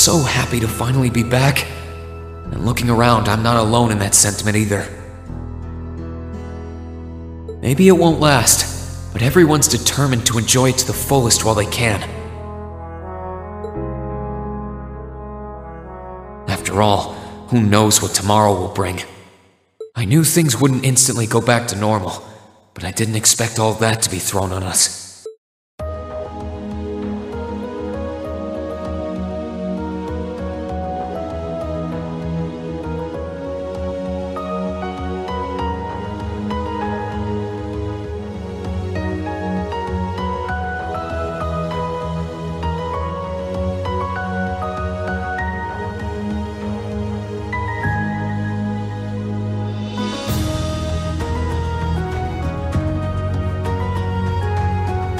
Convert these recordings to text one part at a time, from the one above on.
so happy to finally be back. And looking around, I'm not alone in that sentiment either. Maybe it won't last, but everyone's determined to enjoy it to the fullest while they can. After all, who knows what tomorrow will bring? I knew things wouldn't instantly go back to normal, but I didn't expect all that to be thrown on us.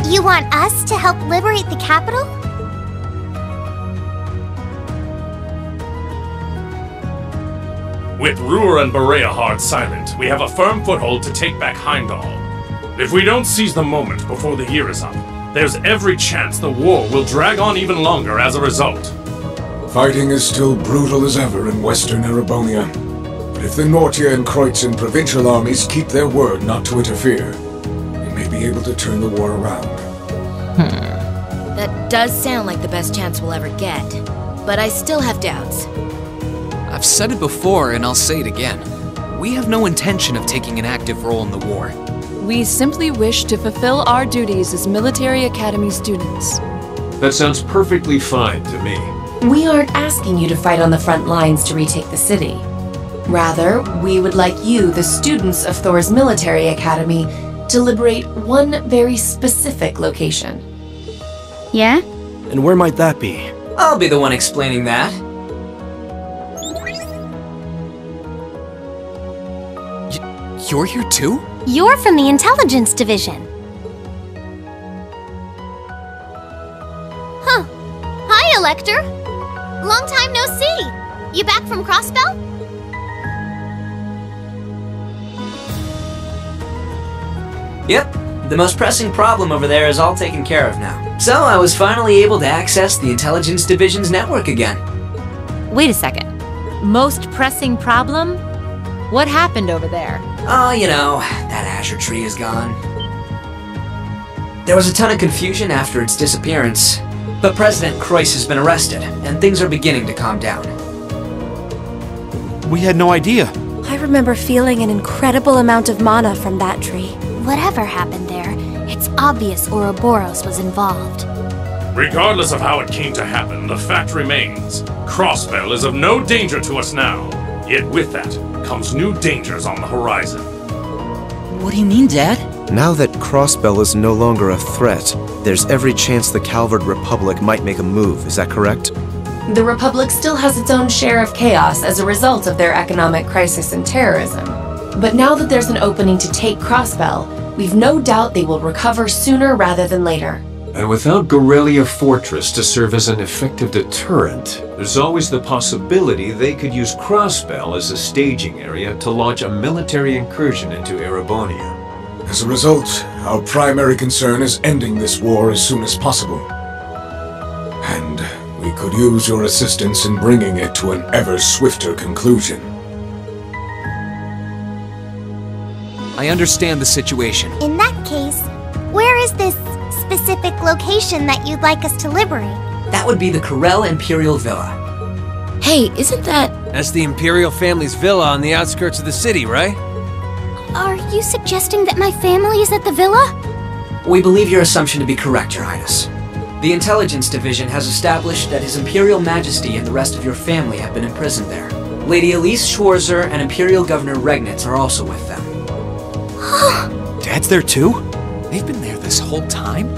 You want us to help liberate the capital? With Ruhr and Bereahard silent, we have a firm foothold to take back Heimdall. If we don't seize the moment before the year is up, there's every chance the war will drag on even longer as a result. Fighting is still brutal as ever in western Erebonia. But if the Nortia and Kreutzen provincial armies keep their word not to interfere, we may be able to turn the war around. That does sound like the best chance we'll ever get, but I still have doubts. I've said it before and I'll say it again. We have no intention of taking an active role in the war. We simply wish to fulfill our duties as military academy students. That sounds perfectly fine to me. We aren't asking you to fight on the front lines to retake the city. Rather, we would like you, the students of Thor's military academy, to liberate one very specific location. Yeah? And where might that be? I'll be the one explaining that. You're here too? You're from the Intelligence Division. Huh. Hi, Elector. Long time no see. You back from Crossbell? Yep, the most pressing problem over there is all taken care of now. So I was finally able to access the Intelligence Division's network again. Wait a second. Most pressing problem? What happened over there? Oh, you know, that Azure Tree is gone. There was a ton of confusion after its disappearance, but President Kreuss has been arrested, and things are beginning to calm down. We had no idea. I remember feeling an incredible amount of mana from that tree. Whatever happened there, it's obvious Ouroboros was involved. Regardless of how it came to happen, the fact remains. Crossbell is of no danger to us now. Yet with that comes new dangers on the horizon. What do you mean, Dad? Now that Crossbell is no longer a threat, there's every chance the Calvard Republic might make a move, is that correct? The Republic still has its own share of chaos as a result of their economic crisis and terrorism. But now that there's an opening to take Crossbell, we've no doubt they will recover sooner rather than later. And without Gorelia Fortress to serve as an effective deterrent, there's always the possibility they could use Crossbell as a staging area to launch a military incursion into Erebonia. As a result, our primary concern is ending this war as soon as possible. And we could use your assistance in bringing it to an ever swifter conclusion. I understand the situation. In that case, where is this specific location that you'd like us to liberate? That would be the Corel Imperial Villa. Hey, isn't that... That's the Imperial family's villa on the outskirts of the city, right? Are you suggesting that my family is at the villa? We believe your assumption to be correct, Your Highness. The Intelligence Division has established that His Imperial Majesty and the rest of your family have been imprisoned there. Lady Elise Schwarzer and Imperial Governor Regnitz are also with them. Dad's there too? They've been there this whole time?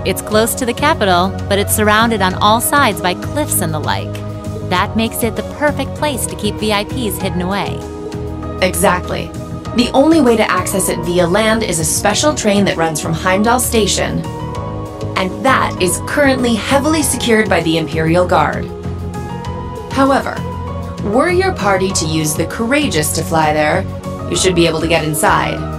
It's close to the capital, but it's surrounded on all sides by cliffs and the like. That makes it the perfect place to keep VIPs hidden away. Exactly. The only way to access it via land is a special train that runs from Heimdall Station, and that is currently heavily secured by the Imperial Guard. However, were your party to use the Courageous to fly there, you should be able to get inside.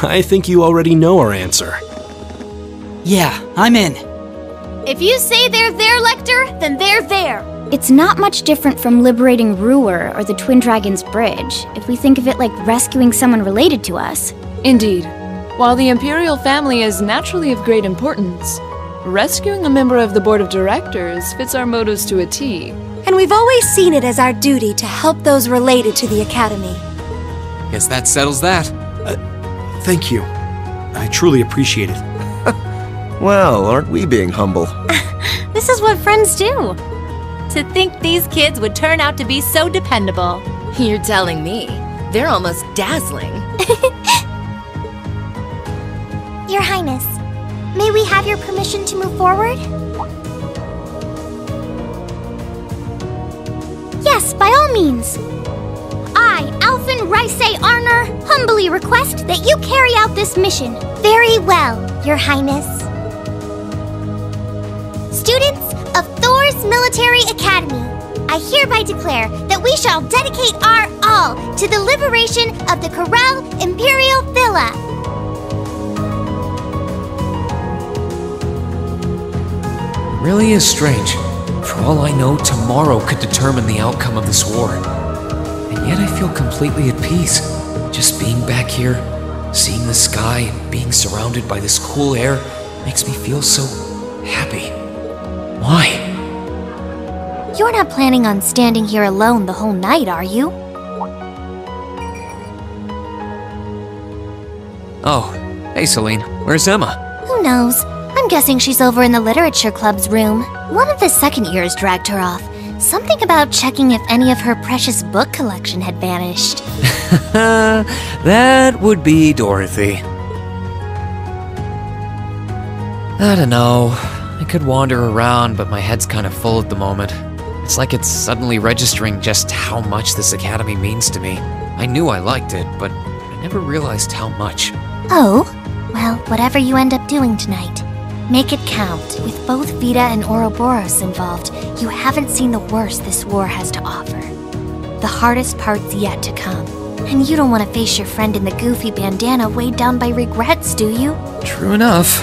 I think you already know our answer. Yeah, I'm in. If you say they're there, Lecter, then they're there. It's not much different from liberating Ruhr or the Twin Dragons Bridge, if we think of it like rescuing someone related to us. Indeed. While the Imperial family is naturally of great importance, rescuing a member of the Board of Directors fits our motives to a T. And we've always seen it as our duty to help those related to the Academy. Guess that settles that. Thank you. I truly appreciate it. Well, aren't we being humble? This is what friends do. To think these kids would turn out to be so dependable. You're telling me. They're almost dazzling. Your Highness, may we have your permission to move forward? Yes, by all means. I, Alphen Rice Arner, humbly request that you carry out this mission. Very well, Your Highness. Students of Thor's Military Academy, I hereby declare that we shall dedicate our all to the liberation of the Corel Imperial Villa. It really is strange. For all I know, tomorrow could determine the outcome of this war. And yet I feel completely at peace. Just being back here, seeing the sky, and being surrounded by this cool air makes me feel so happy. Why? You're not planning on standing here alone the whole night, are you? Oh, hey Celine, where's Emma? Who knows? I'm guessing she's over in the Literature Club's room. One of the second years dragged her off. Something about checking if any of her precious book collection had vanished. That would be Dorothy. I don't know. I could wander around, but my head's kind of full at the moment. It's like it's suddenly registering just how much this academy means to me. I knew I liked it, but I never realized how much. Oh? Well, whatever you end up doing tonight, make it count. With both Vita and Ouroboros involved, you haven't seen the worst this war has to offer. The hardest part's yet to come. And you don't want to face your friend in the goofy bandana weighed down by regrets, do you? True enough.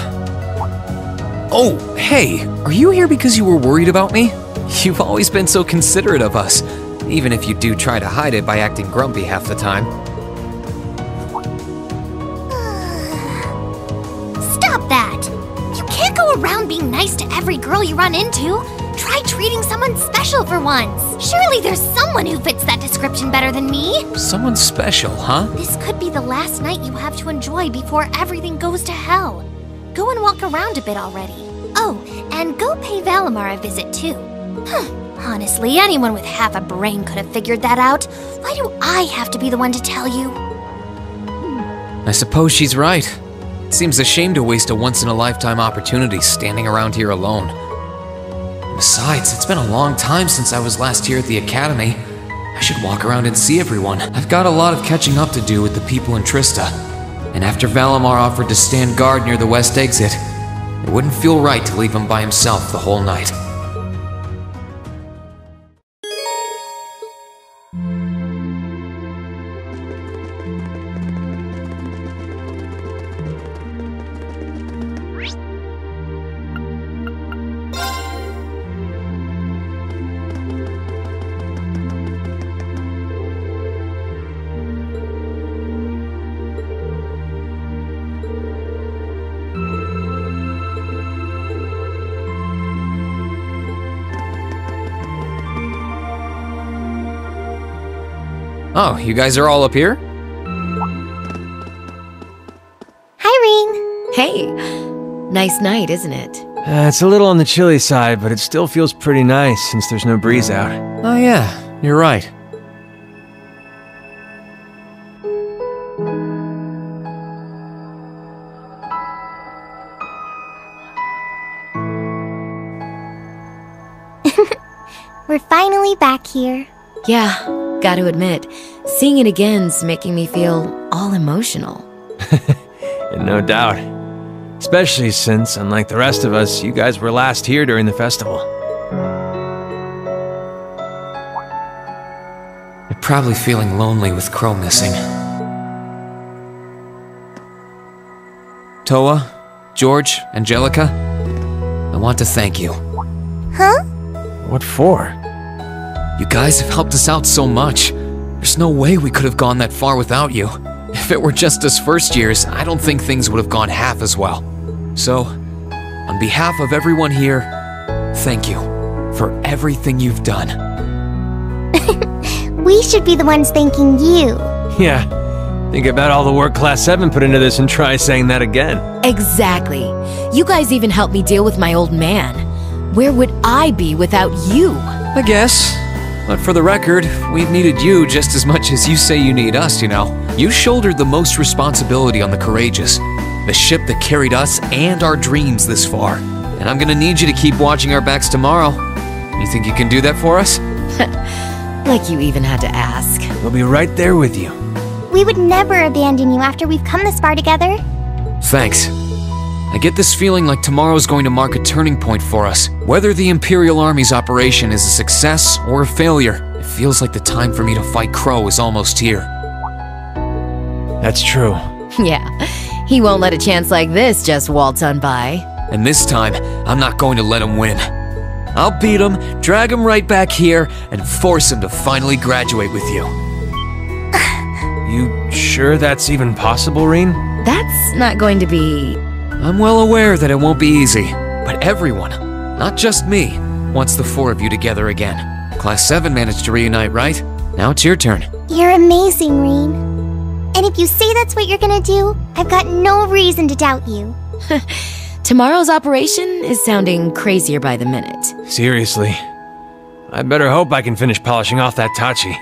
Oh, hey, are you here because you were worried about me? You've always been so considerate of us, even if you do try to hide it by acting grumpy half the time. Stop that! You can't go around being nice to every girl you run into. Try treating someone special for once. Surely there's someone who fits that description better than me. Someone special, huh? This could be the last night you have to enjoy before everything goes to hell. Go and walk around a bit already. Oh, and go pay Valimar a visit too. Honestly, anyone with half a brain could have figured that out. Why do I have to be the one to tell you? I suppose she's right. It seems a shame to waste a once-in-a-lifetime opportunity standing around here alone. Besides, it's been a long time since I was last here at the Academy. I should walk around and see everyone. I've got a lot of catching up to do with the people in Trista. And after Valimar offered to stand guard near the west exit, it wouldn't feel right to leave him by himself the whole night. Oh, you guys are all up here? Hi, Rean. Hey. Nice night, isn't it? It's a little on the chilly side, but it still feels pretty nice since there's no breeze out. Oh yeah, you're right. We're finally back here. Yeah, gotta admit, seeing it again's making me feel all emotional. No doubt. Especially since, unlike the rest of us, you guys were last here during the festival. You're probably feeling lonely with Crow missing. Toa, George, Angelica, I want to thank you. Huh? What for? You guys have helped us out so much. There's no way we could have gone that far without you. If it were just us first years, I don't think things would have gone half as well. So, on behalf of everyone here, thank you for everything you've done. We should be the ones thanking you. Yeah. Think about all the work Class 7 put into this and try saying that again. Exactly. You guys even helped me deal with my old man. Where would I be without you? I guess. But for the record, we've needed you just as much as you say you need us, you know. You shouldered the most responsibility on the Courageous, the ship that carried us and our dreams this far. And I'm gonna need you to keep watching our backs tomorrow. You think you can do that for us? Like you even had to ask. We'll be right there with you. We would never abandon you after we've come this far together. Thanks. I get this feeling like tomorrow's going to mark a turning point for us. Whether the Imperial Army's operation is a success or a failure, it feels like the time for me to fight Crow is almost here. That's true. Yeah, he won't let a chance like this just waltz on by. And this time, I'm not going to let him win. I'll beat him, drag him right back here, and force him to finally graduate with you. You sure that's even possible, Rean? That's not going to be... I'm well aware that it won't be easy, but everyone, not just me, wants the four of you together again. Class 7 managed to reunite, right? Now it's your turn. You're amazing, Rean. And if you say that's what you're gonna do, I've got no reason to doubt you. Tomorrow's operation is sounding crazier by the minute. Seriously. I better hope I can finish polishing off that Tachi.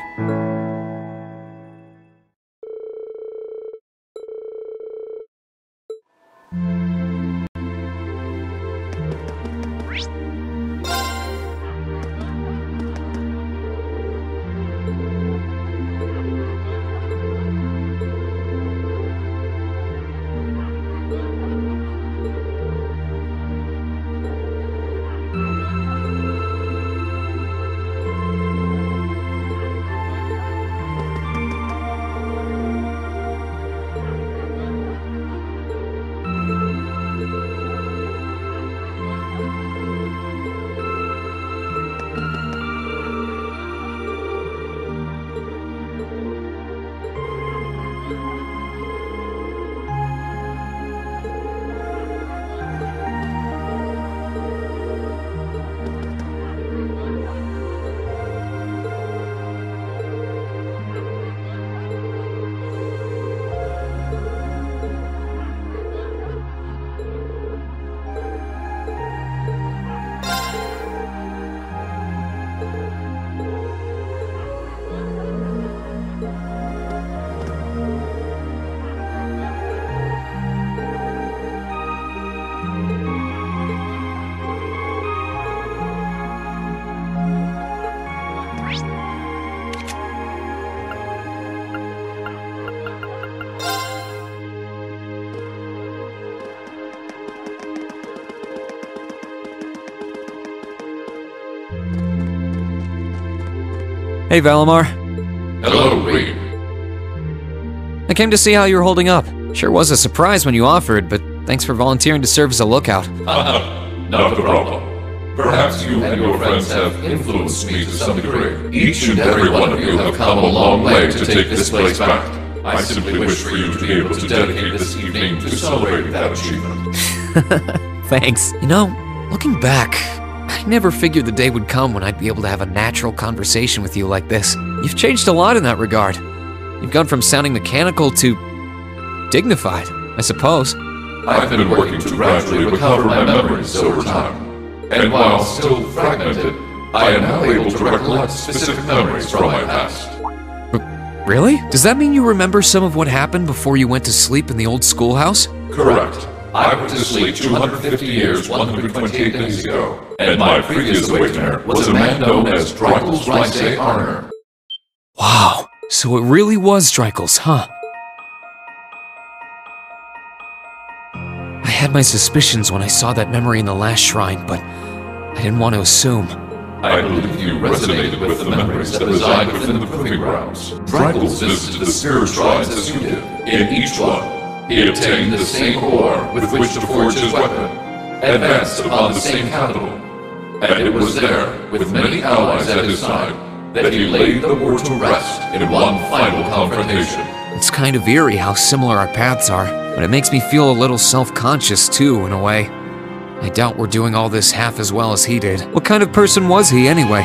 Hey, Valimar. Hello, Rean. I came to see how you were holding up. Sure was a surprise when you offered, but thanks for volunteering to serve as a lookout. Not a problem. Perhaps you and your friends have influenced me to some degree. Each and every one of you have come a long way to take this place back. I simply wish for you to be able to dedicate this evening to celebrating that achievement. Thanks. You know, looking back, I never figured the day would come when I'd be able to have a natural conversation with you like this. You've changed a lot in that regard. You've gone from sounding mechanical to dignified, I suppose. I've been working to gradually recover my memories over time. And while still fragmented, I am now able to recollect specific memories from my past. Really? Does that mean you remember some of what happened before you went to sleep in the old schoolhouse? Correct. I went to sleep 250 years, 128 days ago, and my previous awakener was a man known as Drykel's Rice Arner. Wow, so it really was Drykel's, huh? I had my suspicions when I saw that memory in the last shrine, but I didn't want to assume. I believe you resonated with the memories that reside within the proving grounds. Drykel's visited the spirit shrines as you did. In each one, He obtained the same ore with which to forge his weapon, advanced upon the same capital, and it was there, with many allies at his side, that he laid the war to rest in one final confrontation. It's kind of eerie how similar our paths are, but it makes me feel a little self-conscious too, in a way. I doubt we're doing all this half as well as he did. What kind of person was he, anyway?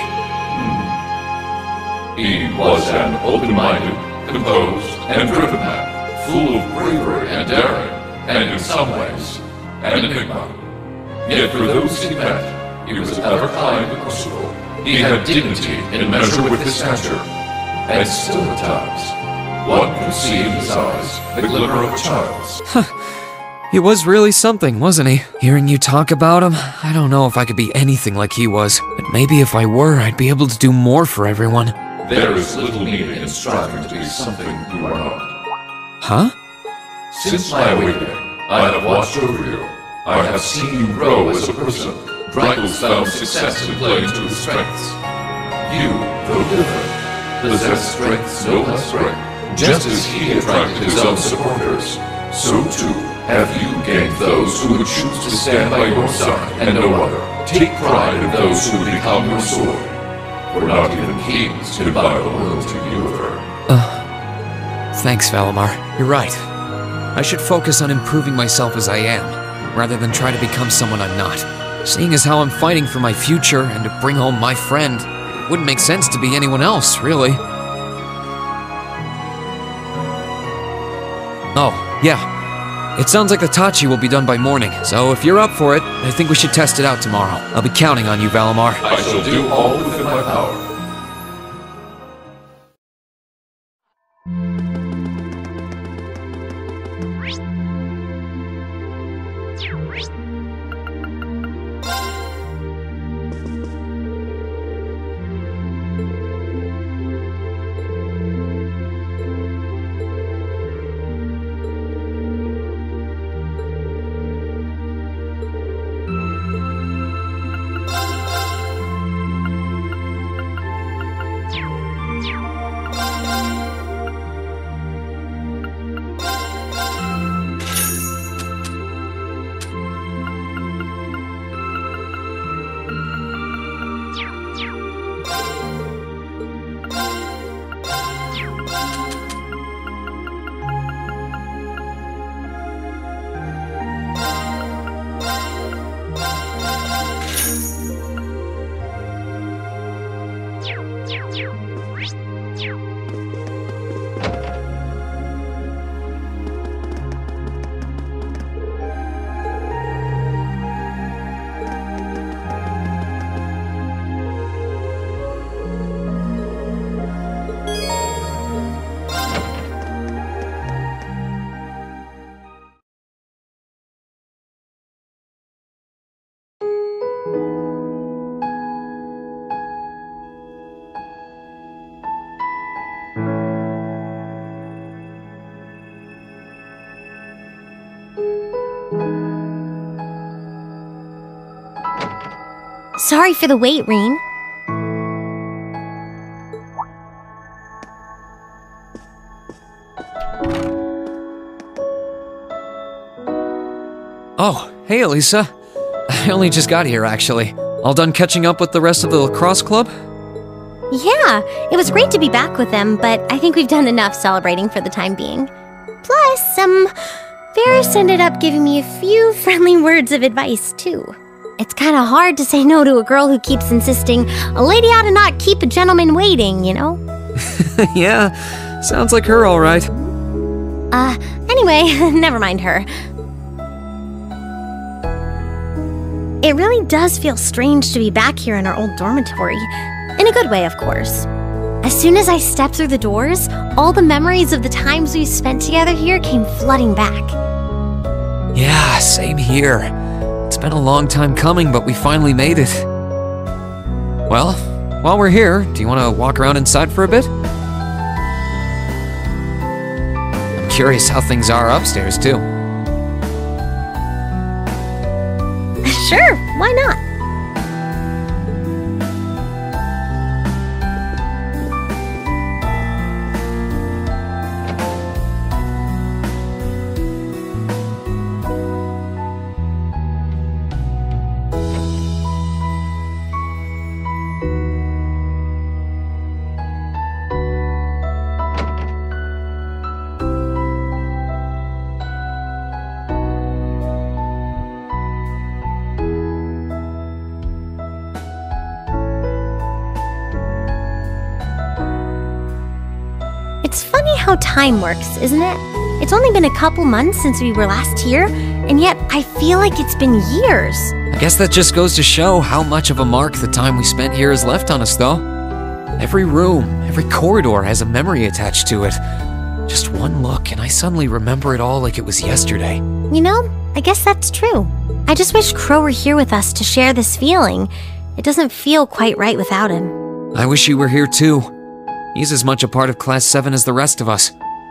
He was an open-minded, composed, and driven man, full of bravery and daring, and in some ways, an enigma. Yet for those he met, he was ever kind and personable. He had dignity in measure with his stature, and still at times, one could see in his eyes the glimmer of a child's. He was really something, wasn't he? Hearing you talk about him, I don't know if I could be anything like he was, but maybe if I were, I'd be able to do more for everyone. There is little meaning in striving to be something you are not. Huh? Since my awakening, I have watched over you. I have seen you grow as a person. Drykul's found success in playing to his strengths. You, though different, possess strengths no less great. Just as he attracted his own supporters, so too have you gained those who would choose to stand by your side and no other. Take pride in those who would become your sword, for not even kings can buy the world to yield her. Thanks, Valimar. You're right. I should focus on improving myself as I am, rather than try to become someone I'm not. Seeing as how I'm fighting for my future and to bring home my friend, it wouldn't make sense to be anyone else, really. Oh, yeah. It sounds like the Tachi will be done by morning, so if you're up for it, I think we should test it out tomorrow. I'll be counting on you, Valimar. I shall do all within my power. Sorry for the wait, Rean. Oh, hey Elisa. I only just got here, actually. All done catching up with the rest of the lacrosse club? Yeah, it was great to be back with them, but I think we've done enough celebrating for the time being. Plus, Varys ended up giving me a few friendly words of advice, too. It's kind of hard to say no to a girl who keeps insisting a lady ought to not keep a gentleman waiting, you know? Yeah, sounds like her all right. Anyway, never mind her. It really does feel strange to be back here in our old dormitory. In a good way, of course. As soon as I stepped through the doors, all the memories of the times we spent together here came flooding back. Yeah, same here. It's been a long time coming, but we finally made it. Well, while we're here, do you want to walk around inside for a bit? I'm curious how things are upstairs, too. Sure, why not? how time works, isn't it? It's only been a couple months since we were last here, and yet I feel like it's been years. I guess that just goes to show how much of a mark the time we spent here has left on us, though. Every room, every corridor has a memory attached to it. Just one look, and I suddenly remember it all like it was yesterday. You know, I guess that's true. I just wish Crow were here with us to share this feeling. It doesn't feel quite right without him. I wish you were here too. He's as much a part of Class 7 as the rest of us.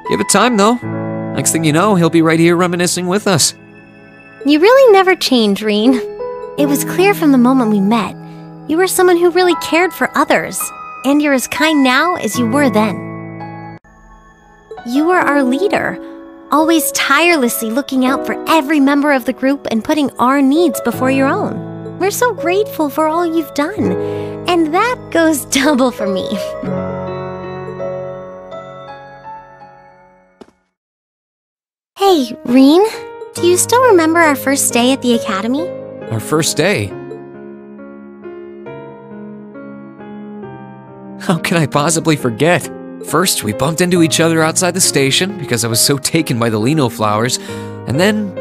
Give it time, though. Next thing you know, he'll be right here reminiscing with us. You really never change, Rean. It was clear from the moment we met. You were someone who really cared for others, and you're as kind now as you were then. You were our leader, always tirelessly looking out for every member of the group and putting our needs before your own. We're so grateful for all you've done, and that goes double for me. Hey, Rean, do you still remember our first day at the academy? Our first day? How can I possibly forget? First, we bumped into each other outside the station because I was so taken by the Lino flowers, and then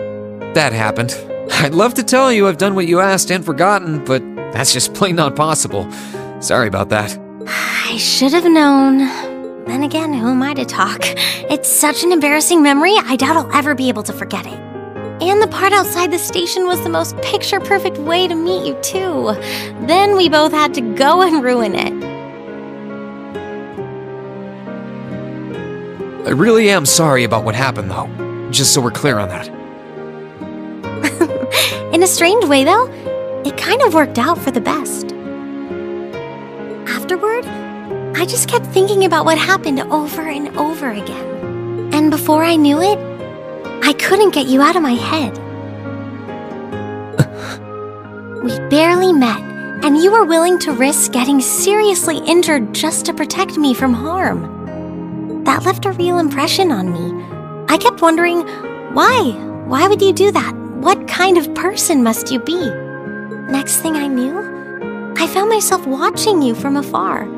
that happened. I'd love to tell you I've done what you asked and forgotten, but that's just plain not possible. Sorry about that. I should have known. Then again, who am I to talk? It's such an embarrassing memory, I doubt I'll ever be able to forget it. And the part outside the station was the most picture-perfect way to meet you, too. Then we both had to go and ruin it. I really am sorry about what happened, though. Just so we're clear on that. In a strange way, though, it kind of worked out for the best. Afterward, I just kept thinking about what happened over and over again. And before I knew it, I couldn't get you out of my head. We barely met, and you were willing to risk getting seriously injured just to protect me from harm. That left a real impression on me. I kept wondering, why? Why would you do that? What kind of person must you be? Next thing I knew, I found myself watching you from afar.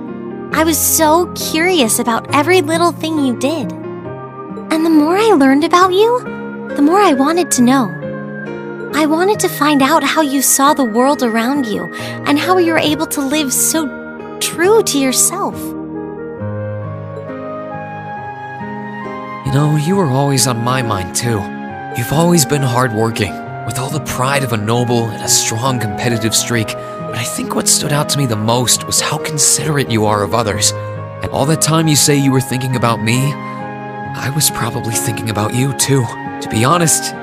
I was so curious about every little thing you did. And the more I learned about you, the more I wanted to know. I wanted to find out how you saw the world around you and how you were able to live so true to yourself. You know, you were always on my mind, too. You've always been hardworking, with all the pride of a noble and a strong competitive streak. But I think what stood out to me the most was how considerate you are of others. And all the time you say you were thinking about me, I was probably thinking about you, too. To be honest,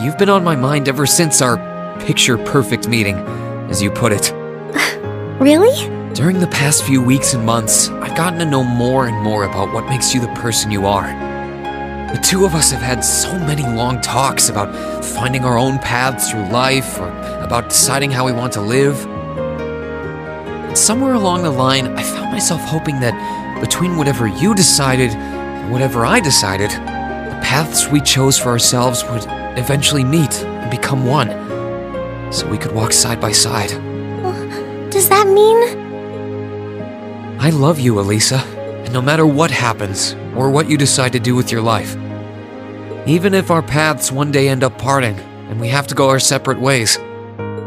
you've been on my mind ever since our picture-perfect meeting, as you put it. Really? During the past few weeks and months, I've gotten to know more and more about what makes you the person you are. The two of us have had so many long talks about finding our own paths through life, or about deciding how we want to live. And somewhere along the line, I found myself hoping that between whatever you decided and whatever I decided, the paths we chose for ourselves would eventually meet and become one, so we could walk side by side. Does that mean? I love you, Elisa, and no matter what happens, or what you decide to do with your life, even if our paths one day end up parting, and we have to go our separate ways,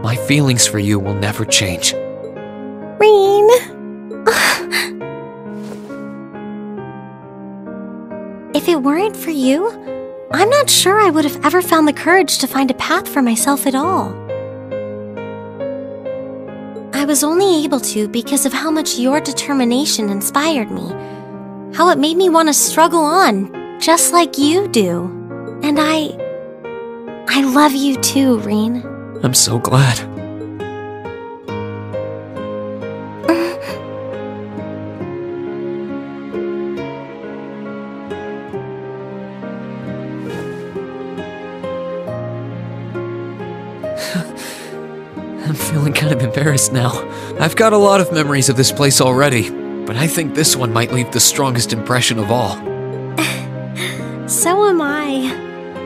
my feelings for you will never change. Rean. If it weren't for you, I'm not sure I would have ever found the courage to find a path for myself at all. I was only able to because of how much your determination inspired me. How it made me want to struggle on, just like you do. And I love you too, Rean. I'm so glad. I'm feeling kind of embarrassed now. I've got a lot of memories of this place already, but I think this one might leave the strongest impression of all. So am I.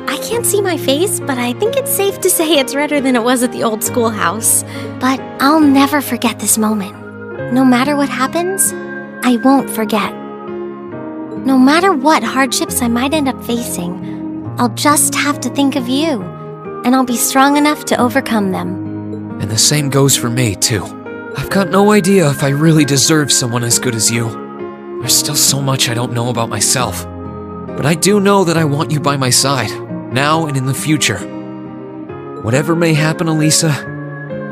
I can't see my face, but I think it's safe to say it's redder than it was at the old schoolhouse. But I'll never forget this moment. No matter what happens, I won't forget. No matter what hardships I might end up facing, I'll just have to think of you, and I'll be strong enough to overcome them. And the same goes for me, too. I've got no idea if I really deserve someone as good as you. There's still so much I don't know about myself. But I do know that I want you by my side, now and in the future. Whatever may happen, Elisa,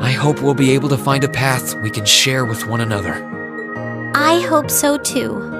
I hope we'll be able to find a path we can share with one another. I hope so too.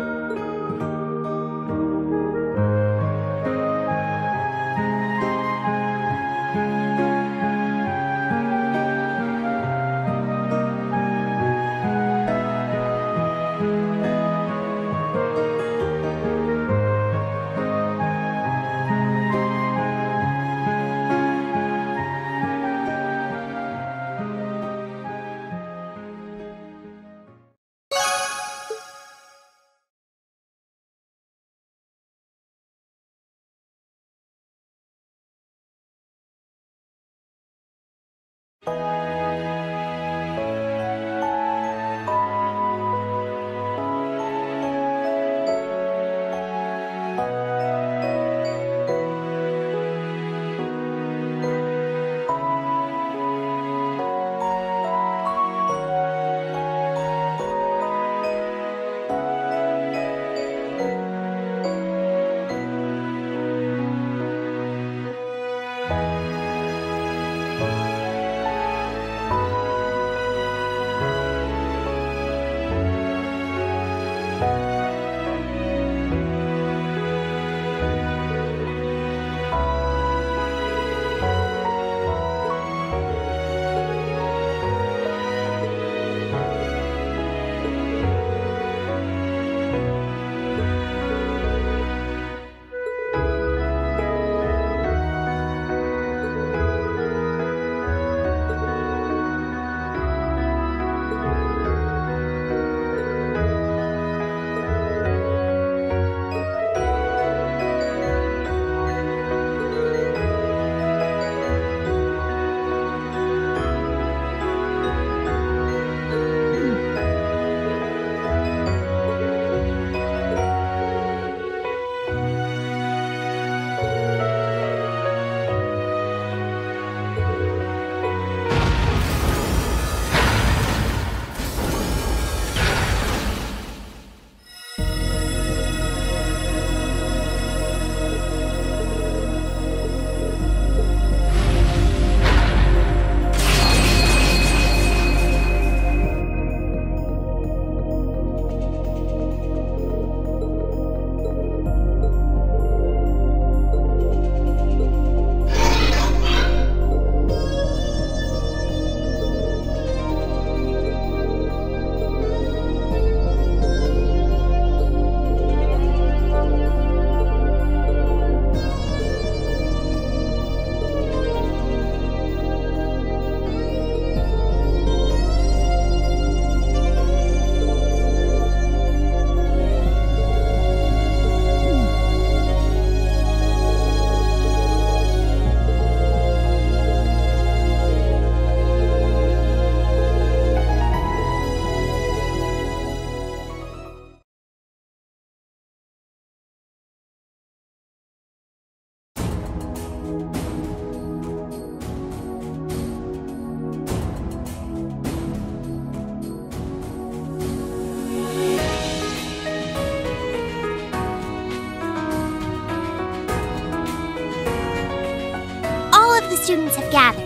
Students have gathered.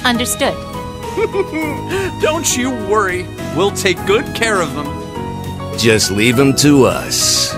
Understood. Don't you worry. We'll take good care of them. Just leave them to us.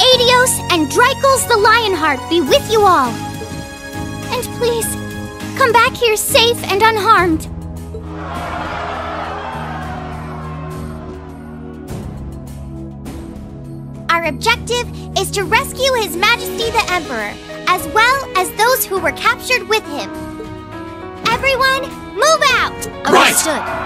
Adios and Dreikel's the Lionheart be with you all. And please, come back here safe and unharmed. Our objective is to rescue His Majesty the Emperor, as well as those who were captured with him. Everyone, move out! Understood.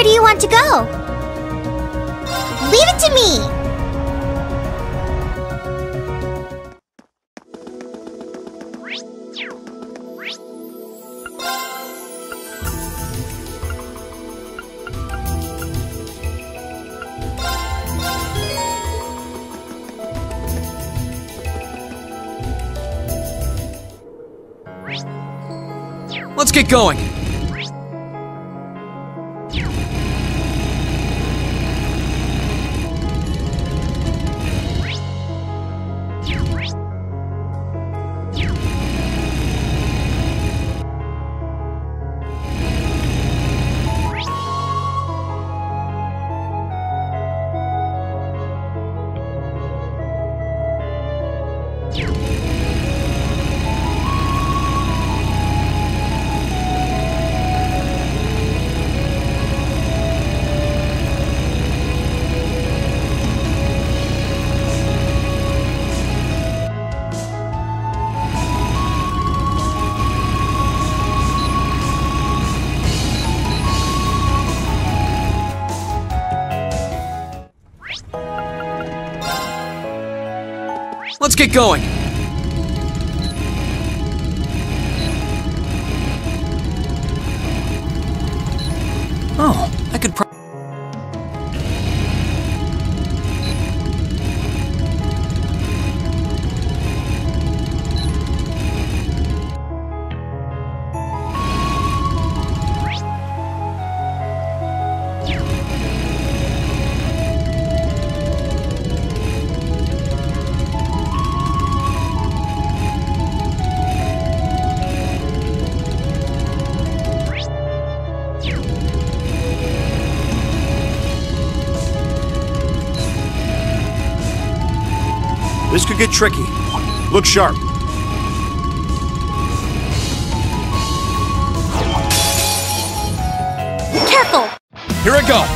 Where do you want to go? Leave it to me! Let's get going! Let's get going! Oh, I could This could get tricky. Look sharp. Careful! Here I go.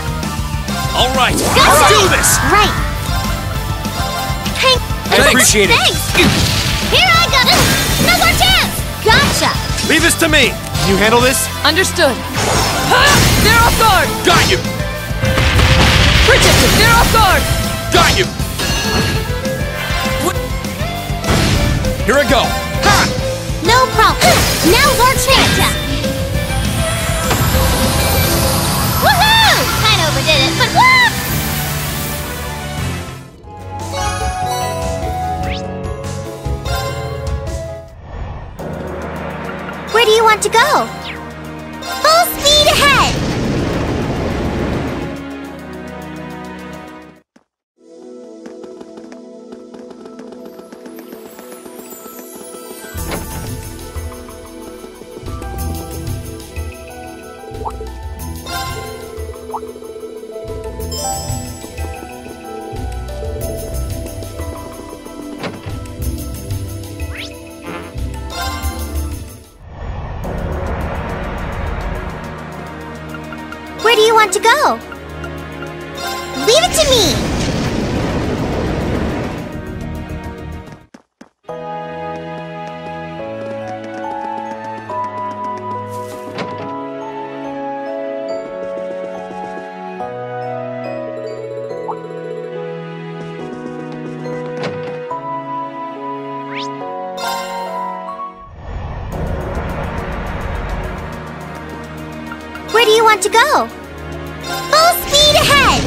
All right, Gotcha. let's do this. Right. Hank, I appreciate it. Thanks. Here I go. No more chance. Gotcha. Leave this to me. Can you handle this? Understood. Ha! They're off guard. Got you. Protected. They're off guard. Got you. Here I go. No problem. Now to go? Full speed ahead! Where do you want to go? Leave it to me! Where do you want to go? Full speed ahead!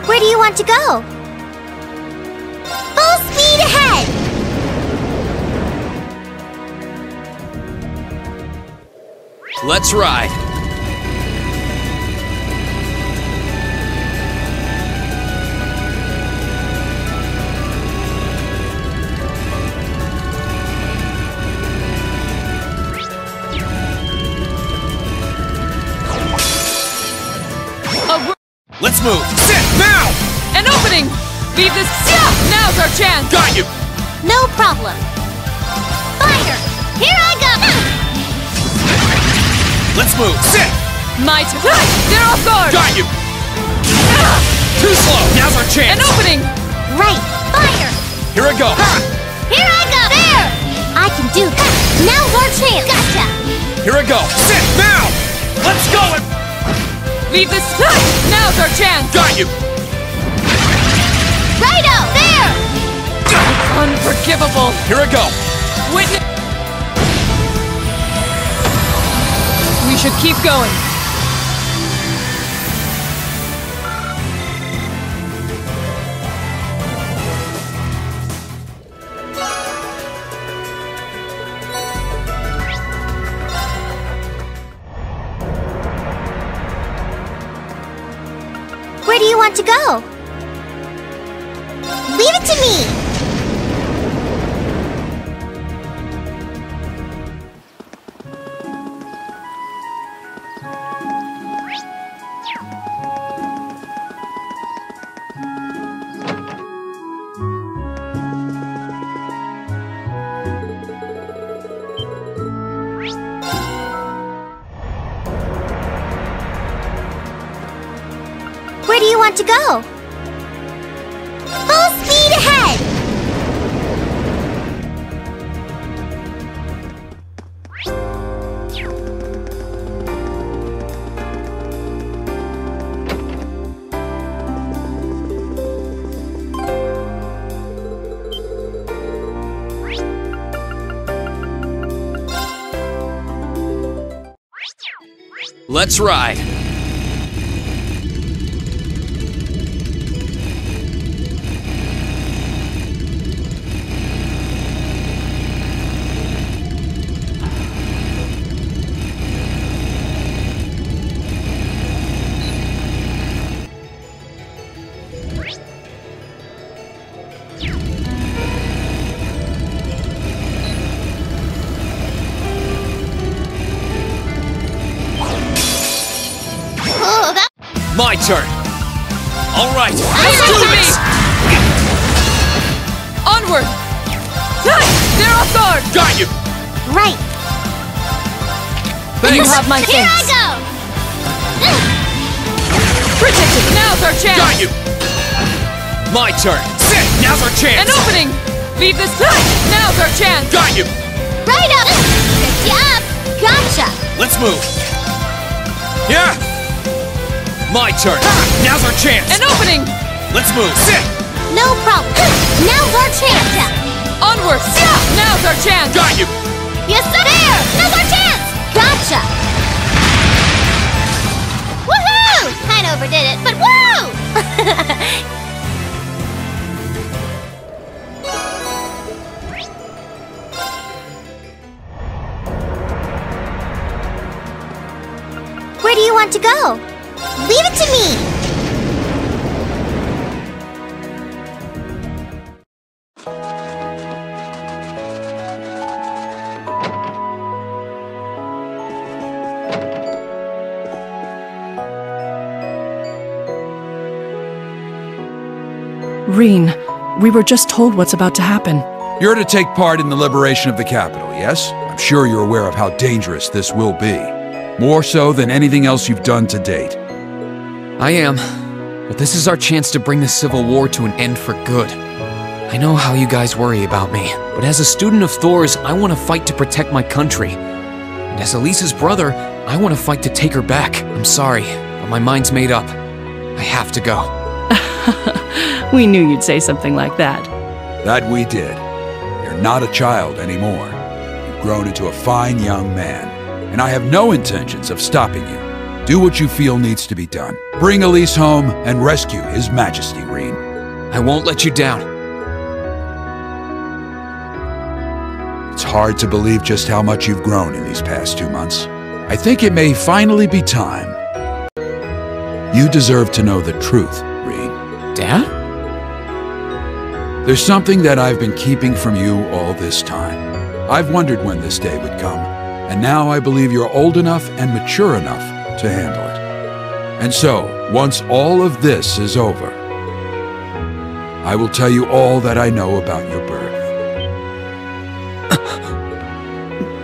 Where do you want to go? Full speed ahead! Let's ride! Let's move! Sit! Now! An opening! Leave this. Now's our chance! Got you! No problem. Fire! Here I go! Let's move! Sit! My turn! They're off guard! Got you! Too slow! Now's our chance! An opening! Right! Fire! Here I go! Here I go! There! I can do that! Now's our chance! Gotcha! Here I go! Sit! Now! Let's go! Leave this. Now's our chance! Got you! Righto! There! Unforgivable! Here I go! Witness. We should keep going. Where do you want to go? Leave it to me! Where do you want to go? Full speed ahead! Let's ride! My turn! Alright! Let's do this! Onward! They're off guard! Got you! Right! Thanks. You have my Here I go! Protected! Now's our chance! Got you! My turn! Sit! Now's our chance! An opening! Leave this place! Now's our chance! Got you! Right up! Picked you up! Gotcha! Let's move! Yeah! My turn! Now's our chance! An opening! Let's move! Sit! No problem! Now's our chance! Onwards! Now's our chance! Got you! Yes, sir! There! Now's our chance! Gotcha! Woohoo! Kinda overdid it, but woo! Where do you want to go? Leave it to me! Rean, we were just told what's about to happen. You're to take part in the liberation of the capital, yes? I'm sure you're aware of how dangerous this will be. More so than anything else you've done to date. I am. But this is our chance to bring the Civil War to an end for good. I know how you guys worry about me, but as a student of Thor's, I want to fight to protect my country. And as Elise's brother, I want to fight to take her back. I'm sorry, but my mind's made up. I have to go. We knew you'd say something like that. That we did. You're not a child anymore. You've grown into a fine young man, and I have no intentions of stopping you. Do what you feel needs to be done. Bring Elise home and rescue His Majesty, Rean. I won't let you down. It's hard to believe just how much you've grown in these past 2 months. I think it may finally be time. You deserve to know the truth, Rean. Dad? There's something that I've been keeping from you all this time. I've wondered when this day would come, and now I believe you're old enough and mature enough to handle it. And so, once all of this is over, I will tell you all that I know about your birth.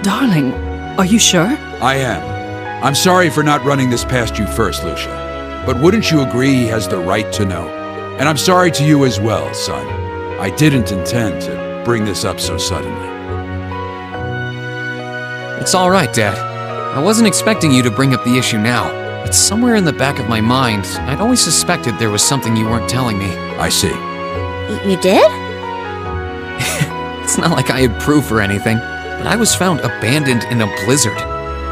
Darling, are you sure? I am. I'm sorry for not running this past you first, Lucia. But wouldn't you agree he has the right to know? And I'm sorry to you as well, son. I didn't intend to bring this up so suddenly. It's all right, Dad. I wasn't expecting you to bring up the issue now, but somewhere in the back of my mind, I'd always suspected there was something you weren't telling me. I see. You did? It's not like I had proof or anything, but I was found abandoned in a blizzard.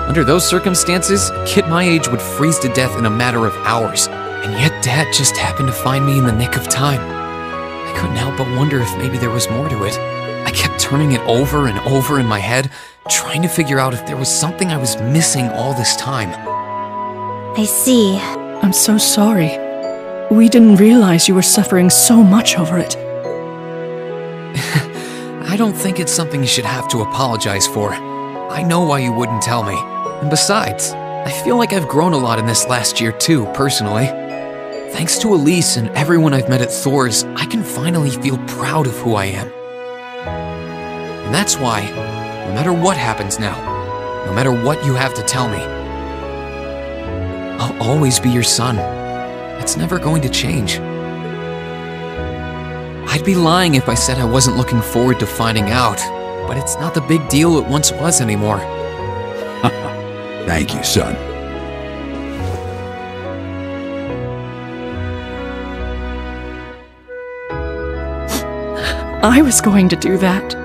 Under those circumstances, a kid my age would freeze to death in a matter of hours, and yet Dad just happened to find me in the nick of time. I couldn't help but wonder if maybe there was more to it. I kept turning it over and over in my head, trying to figure out if there was something I was missing all this time. I see. I'm so sorry. We didn't realize you were suffering so much over it. I don't think it's something you should have to apologize for. I know why you wouldn't tell me. And besides, I feel like I've grown a lot in this last year too, personally. Thanks to Elise and everyone I've met at Thor's, I can finally feel proud of who I am. And that's why, no matter what happens now, no matter what you have to tell me, I'll always be your son. It's never going to change. I'd be lying if I said I wasn't looking forward to finding out, but it's not the big deal it once was anymore. Thank you, son. I was going to do that.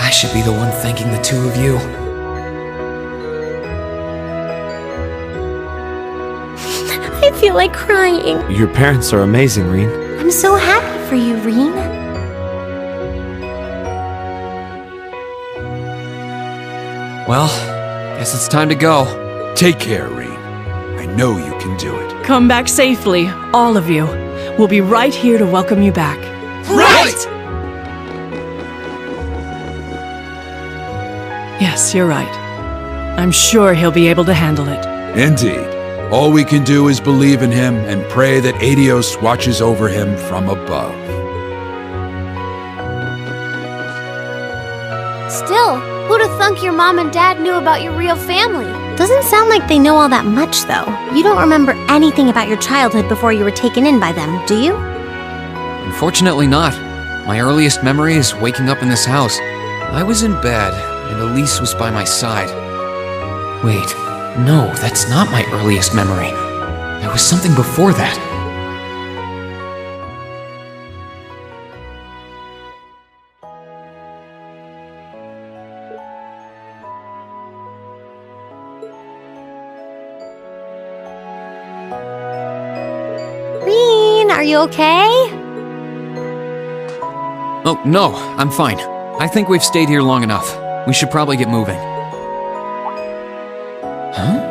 I should be the one thanking the two of you. I feel like crying. Your parents are amazing, Rean. I'm so happy for you, Rean. Well, guess it's time to go. Take care, Rean. I know you can do it. Come back safely, all of you. We'll be right here to welcome you back. Right! Yes, you're right. I'm sure he'll be able to handle it. Indeed. All we can do is believe in him and pray that Aidios watches over him from above. Still, who'd have thunk your mom and dad knew about your real family? Doesn't sound like they know all that much, though. You don't remember anything about your childhood before you were taken in by them, do you? Unfortunately not. My earliest memory is waking up in this house. I was in bed, and Elise was by my side. Wait, no, that's not my earliest memory. There was something before that. Rean, are you okay? Oh, no, I'm fine. I think we've stayed here long enough. We should probably get moving. Huh?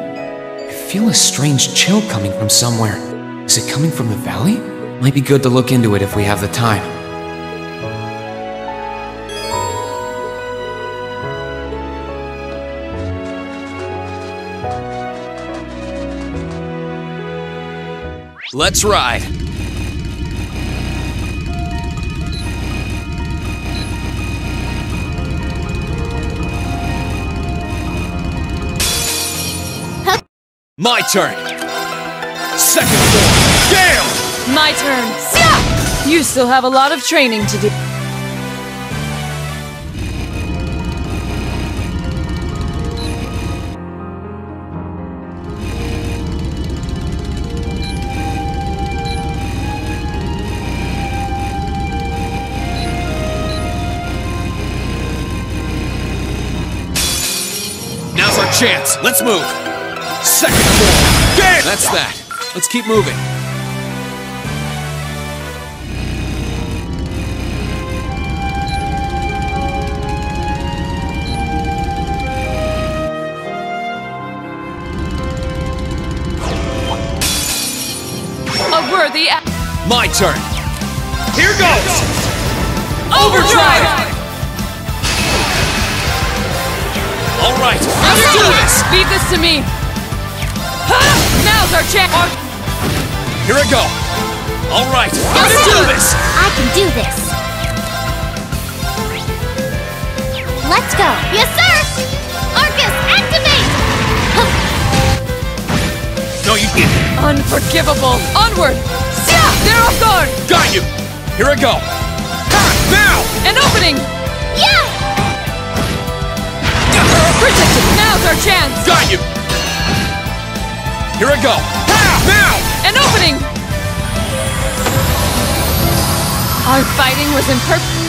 I feel a strange chill coming from somewhere. Is it coming from the valley? Might be good to look into it if we have the time. Let's ride! My turn! Second floor! Gale! My turn. Sia! You still have a lot of training to do. Now's our chance! Let's move! Second floor! Gale! That's that. Let's keep moving. A worthy My turn! Here goes! Overdrive! All right, let's do this! Leave this to me. Now's our chance! Here I go! All right, let's do this! I can do this! Let's go! Yes, sir! Arcus, activate! No, you didn't! Unforgivable! Onward! Sia! They're off guard! Got you! Here I go! Ha! Now! An opening! Yeah! Protected! Now's our chance! Got you! Here I go! Ha! Now! An opening! Our fighting was imperfect.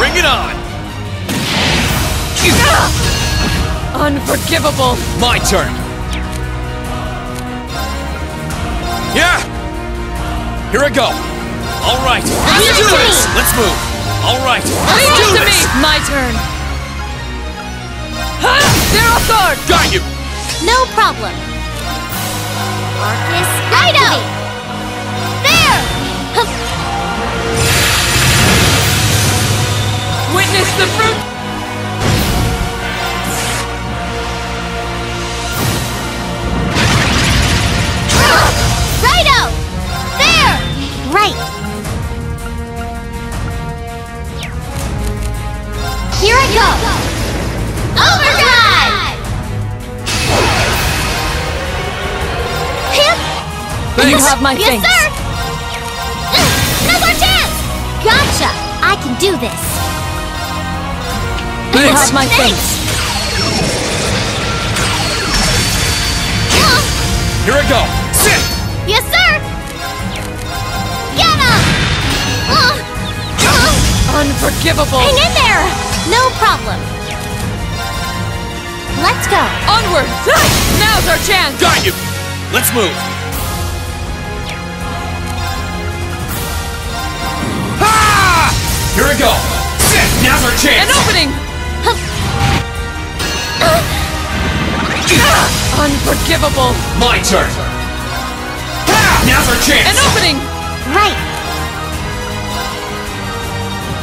Bring it on! Unforgivable! My turn! Yeah! Here I go! All right, let's do this! Let's move! All right, let's do this! My turn! They're off guard! Got problem. Arcus activate. There! Witness the fruit! Righto! There! Right. Here I go! Overdrive! You have my Yes, thanks. sir! Now's our chance! Gotcha! I can do this. You have my thanks. Here I go. Sit! Yes, sir! Get him! Unforgivable. Hang in there! No problem. Let's go. Onward! Now's our chance! Got you! Let's move! Ha! Here we go! Sit! Now's our chance! An opening! Unforgivable! My turn! Ha! Now's our chance! An opening! Right.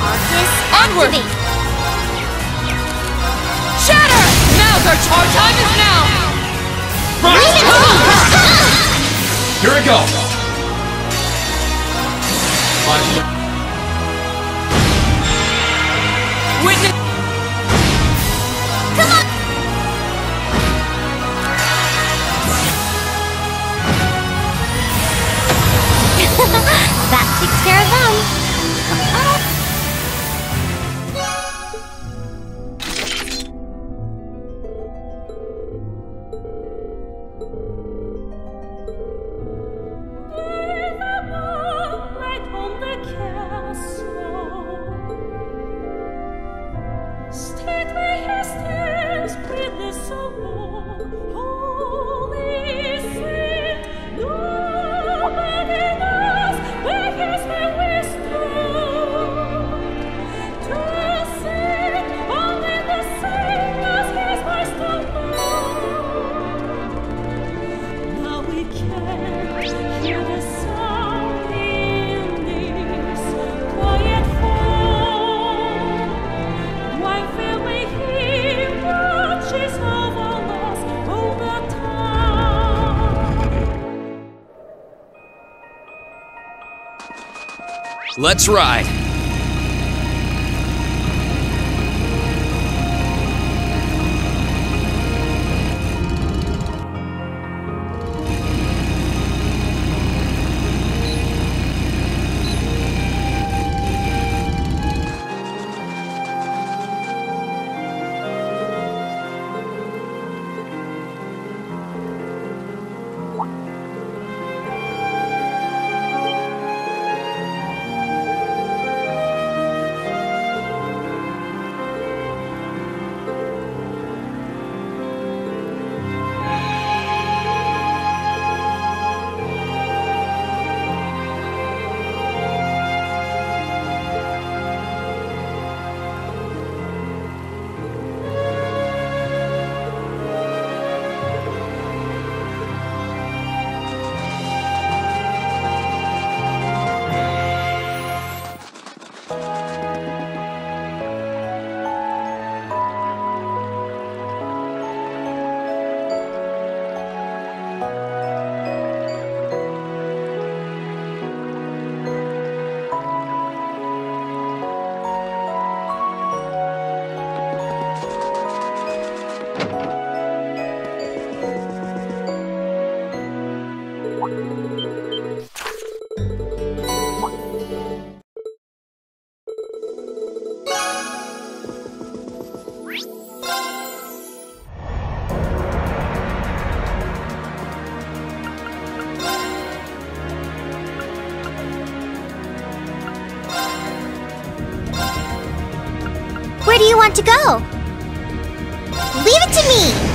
Arcus Onward! activate. Shatter! Now's our time is now! Leave it to me! Here we go! Witness! Come on! That takes care of them. Let's ride! Where do you want to go? Leave it to me!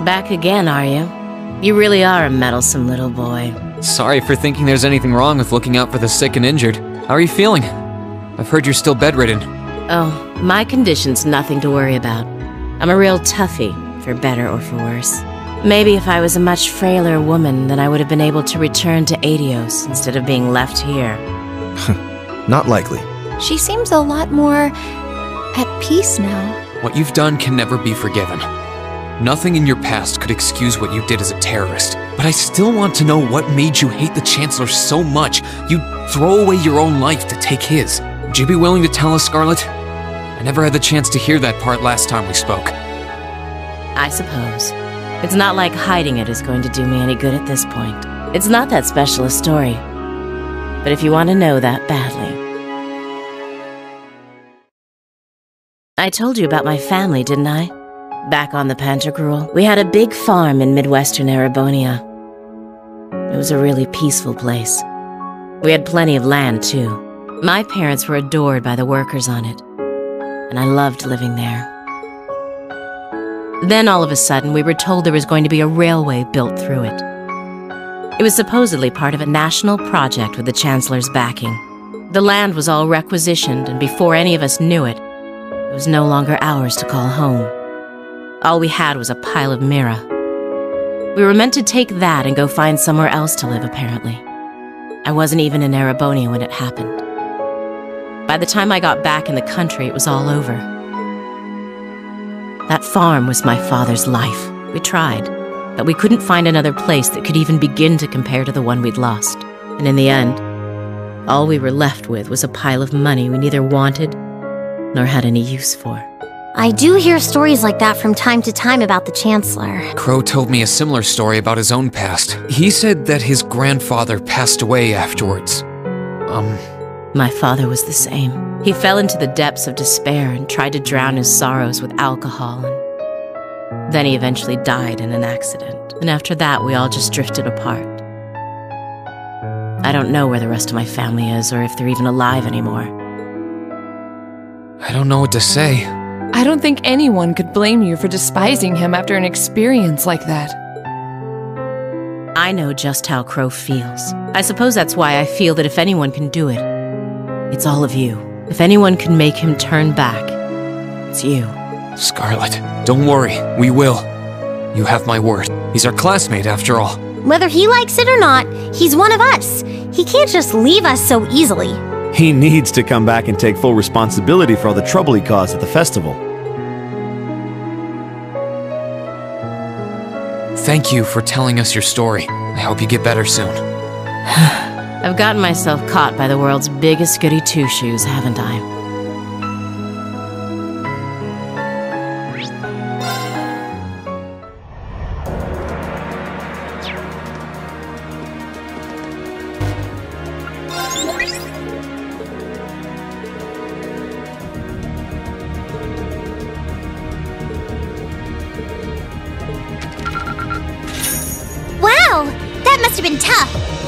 Back again, are you? You really are a meddlesome little boy. Sorry for thinking there's anything wrong with looking out for the sick and injured. How are you feeling? I've heard you're still bedridden. Oh, my condition's nothing to worry about. I'm a real toughie, for better or for worse. Maybe if I was a much frailer woman, then I would have been able to return to Adios instead of being left here. Not likely. She seems a lot more at peace now. What you've done can never be forgiven. Nothing in your past could excuse what you did as a terrorist. But I still want to know what made you hate the Chancellor so much you'd throw away your own life to take his. Would you be willing to tell us, Scarlet? I never had the chance to hear that part last time we spoke. I suppose. It's not like hiding it is going to do me any good at this point. It's not that special a story. But if you want to know that badly... I told you about my family, didn't I? Back on the Pantagruel, we had a big farm in Midwestern Erebonia. It was a really peaceful place. We had plenty of land, too. My parents were adored by the workers on it, and I loved living there. Then all of a sudden, we were told there was going to be a railway built through it. It was supposedly part of a national project with the Chancellor's backing. The land was all requisitioned, and before any of us knew it, it was no longer ours to call home. All we had was a pile of Mira. We were meant to take that and go find somewhere else to live, apparently. I wasn't even in Erebonia when it happened. By the time I got back in the country, it was all over. That farm was my father's life. We tried, but we couldn't find another place that could even begin to compare to the one we'd lost. And in the end, all we were left with was a pile of money we neither wanted nor had any use for. I do hear stories like that from time to time about the Chancellor. Crow told me a similar story about his own past. He said that his grandfather passed away afterwards. My father was the same. He fell into the depths of despair and tried to drown his sorrows with alcohol, and then he eventually died in an accident. And after that, we all just drifted apart. I don't know where the rest of my family is, or if they're even alive anymore. I don't know what to say. I don't think anyone could blame you for despising him after an experience like that. I know just how Crow feels. I suppose that's why I feel that if anyone can do it, it's all of you. If anyone can make him turn back, it's you. Scarlet, don't worry, we will. You have my word. He's our classmate after all. Whether he likes it or not, he's one of us. He can't just leave us so easily. He needs to come back and take full responsibility for all the trouble he caused at the festival. Thank you for telling us your story. I hope you get better soon. I've gotten myself caught by the world's biggest goody two-shoes, haven't I? Wow, that must have been tough.